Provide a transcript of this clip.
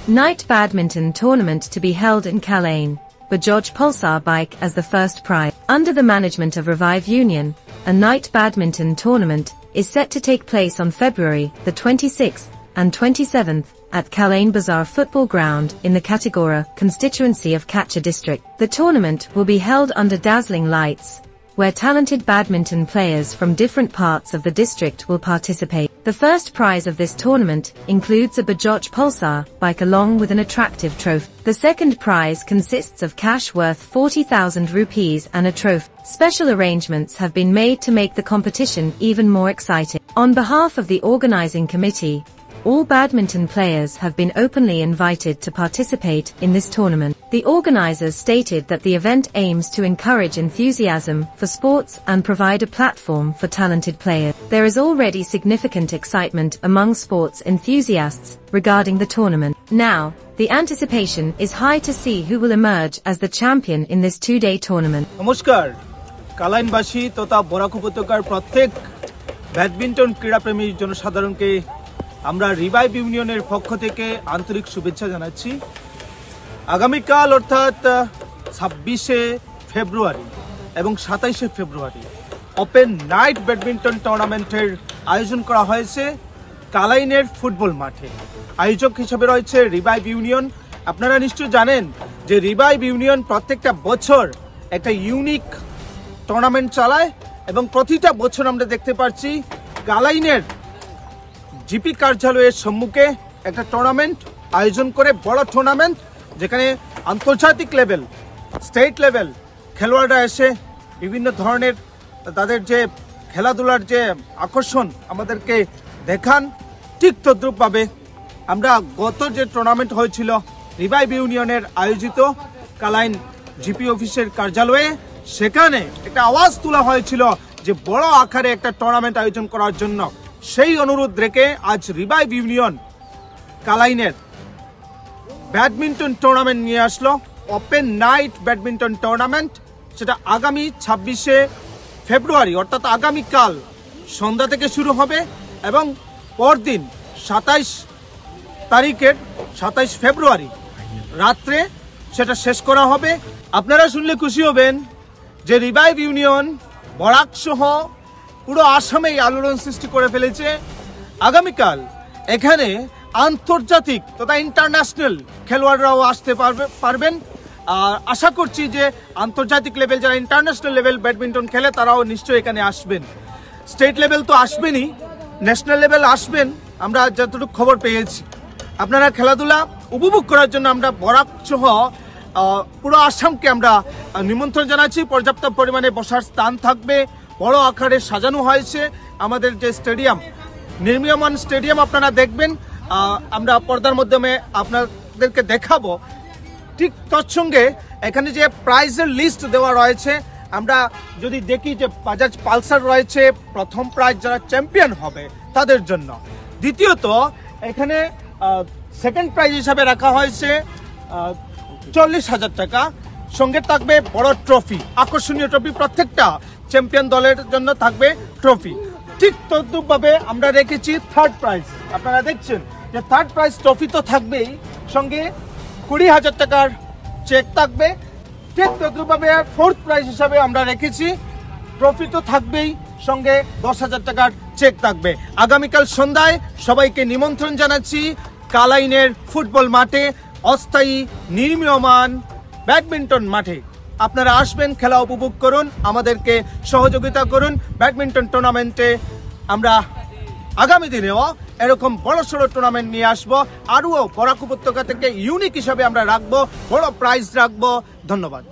Night badminton tournament to be held in Kalane. Bajaj Pulsar bike as the first prize. Under the management of Revive Union, a night badminton tournament is set to take place on February the 26th and 27th at Kalane Bazaar Football Ground in the Kattigora constituency of Kachchar district. The tournament will be held under dazzling lights, where talented badminton players from different parts of the district will participate. The first prize of this tournament includes a Bajaj Pulsar bike along with an attractive trophy. The second prize consists of cash worth 40,000 rupees and a trophy. Special arrangements have been made to make the competition even more exciting. On behalf of the organizing committee, all badminton players have been openly invited to participate in this tournament. The organizers stated that the event aims to encourage enthusiasm for sports and provide a platform for talented players. There is already significant excitement among sports enthusiasts regarding the tournament. Now, the anticipation is high to see who will emerge as the champion in this two-day tournament. Namaskar, Kalainbashi totha Borak Upত্যকার প্রত্যেক badminton ক্রীড়াপ্রেমী জনসাধারণকে আমরা revive ইউনিয়নের পক্ষ থেকে আন্তরিক শুভেচ্ছা জানাচ্ছি। আগামীকাল অর্থাৎ 26শে ফেব্রুয়ারি এবং 27শে ফেব্রুয়ারি ওপেন নাইট ব্যাডমিন্টন টুর্নামেন্টের আয়োজন করা হয়েছে কালাইনের ফুটবল মাঠে। আয়োজক হিসেবে রয়েছে রিভাইভ ইউনিয়ন। আপনারা নিশ্চয়ই জানেন যে রিভাইভ ইউনিয়ন প্রত্যেকটা বছর একটা ইউনিক টুর্নামেন্ট চালায় এবং প্রতিটা বছর আমরা দেখতে পাচ্ছি কালাইনের জিপি কার্যালয়ের সম্মুখে একটা টুর্নামেন্ট আয়োজন করে, বড় টুর্নামেন্ট যেখানে আন্তর্জাতিক লেভেল, স্টেট লেভেল খেলোয়াড়রা এসে বিভিন্ন ধরনের তাদের যে খেলাধুলার যে আকর্ষণ আমাদেরকে দেখান। ঠিক তদ্রূপভাবে আমরা গত যে টুর্নামেন্ট হয়েছিল রিভাইভ ইউনিয়নের আয়োজিত কালাইন জিপি অফিসের কার্যালয়ে, সেখানে একটা আওয়াজ তোলা হয়েছিল যে বড় আকারে একটা টুর্নামেন্ট আয়োজন করার জন্য। সেই অনুরোধ রেখে আজ রিভাইভ ইউনিয়ন কালাইনের ব্যাডমিন্টন টুর্নামেন্ট নিয়ে আসলো, ওপেন নাইট ব্যাডমিন্টন টুর্নামেন্ট। সেটা আগামী 26শে ফেব্রুয়ারি অর্থাৎ আগামীকাল সন্ধ্যা থেকে শুরু হবে এবং পরদিন 27 ফেব্রুয়ারি রাত্রে সেটা শেষ করা হবে। আপনারা শুনলে খুশি হবেন যে রিভাইভ ইউনিয়ন বরাক সহ পুরো আসামেই আলোড়ন সৃষ্টি করে ফেলেছে। আগামীকাল এখানে আন্তর্জাতিক তথা ইন্টারন্যাশনাল খেলোয়াড়রাও আসতে পারবেন। আর আশা করছি যে আন্তর্জাতিক লেভেল যারা ইন্টারন্যাশনাল লেভেল ব্যাডমিন্টন খেলে তারাও নিশ্চয়ই এখানে আসবেন। স্টেট লেভেল তো আসবেনই, ন্যাশনাল লেভেল আসবেন আমরা যতটুকু খবর পেয়েছি। আপনারা খেলাধুলা উপভোগ করার জন্য আমরা বরাক সহ পুরো আসামকে আমরা নিমন্ত্রণ জানাচ্ছি। পর্যাপ্ত পরিমাণে বসার স্থান থাকবে, বড় আকারে সাজানো হয়েছে আমাদের যে স্টেডিয়াম, নির্মীয়মান স্টেডিয়াম আপনারা দেখবেন, আমরা পর্দার মাধ্যমে আপনাদেরকে দেখাবো। ঠিক তৎসঙ্গে এখানে যে প্রাইজের লিস্ট দেওয়া রয়েছে, আমরা যদি দেখি যে বাজাজ পালসার রয়েছে, প্রথম প্রাইজ যারা চ্যাম্পিয়ন হবে তাদের জন্য। দ্বিতীয়ত এখানে সেকেন্ড প্রাইজ হিসাবে রাখা হয়েছে 40,000 টাকা, সঙ্গে থাকবে বড় ট্রফি, আকর্ষণীয় ট্রফি, প্রত্যেকটা চ্যাম্পিয়ন দলের জন্য থাকবে ট্রফি। ঠিক তদ্রূপভাবে আমরা রেখেছি থার্ড প্রাইজ। আপনারা দেখছেন যে থার্ড প্রাইজ ট্রফি তো থাকবেই, সঙ্গে 20,000 টাকার চেক থাকবে। ঠিক তদ্রূপভাবে ফোর্থ প্রাইজ হিসাবে আমরা রেখেছি ট্রফি তো থাকবেই, সঙ্গে 10,000 টাকার চেক থাকবে। আগামীকাল সন্ধ্যায় সবাইকে নিমন্ত্রণ জানাচ্ছি কালাইনের ফুটবল মাঠে, অস্থায়ী নির্মীয়মান ব্যাডমিন্টন মাঠে। আপনারা আসবেন, খেলা উপভোগ করুন, আমাদেরকে সহযোগিতা করুন। ব্যাডমিন্টন টুর্নামেন্টে আমরা আগামী দিনেও এরকম বড় সড়ো টুর্নামেন্ট নিয়ে আসবো, আরও বরাক উপত্যকা থেকে ইউনিক হিসাবে আমরা রাখবো, বড় প্রাইজ রাখবো। ধন্যবাদ।